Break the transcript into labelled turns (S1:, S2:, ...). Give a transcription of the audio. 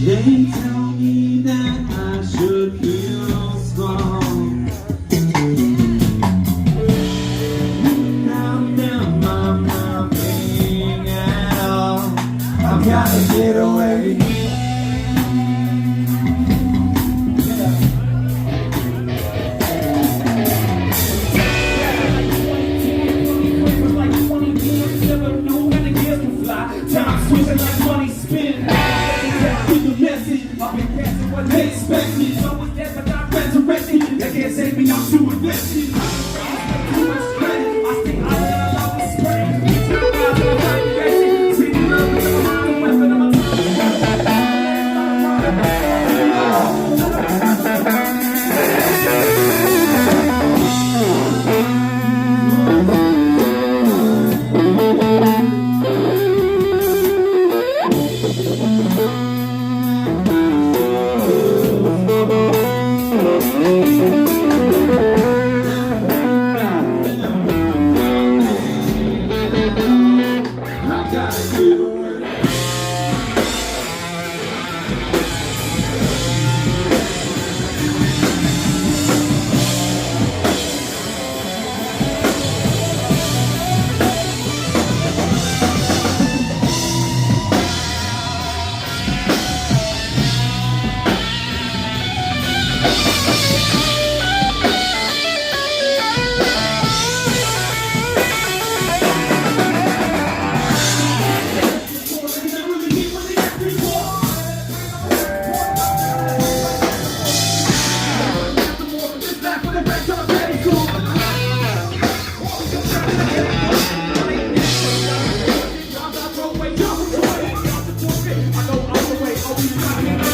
S1: They tell me that I should feel strong. Now I'm not being at all. I've gotta get away. Time switching like money spinning. With the message, I've been passing what they expect me. So it's dead, but not resurrected. They can't save me, I'm too invested. Too much credit, I stay high and I love the spread. Too much of my invested. Treating love as a mind, weapon of my I know I'm the way, I'll be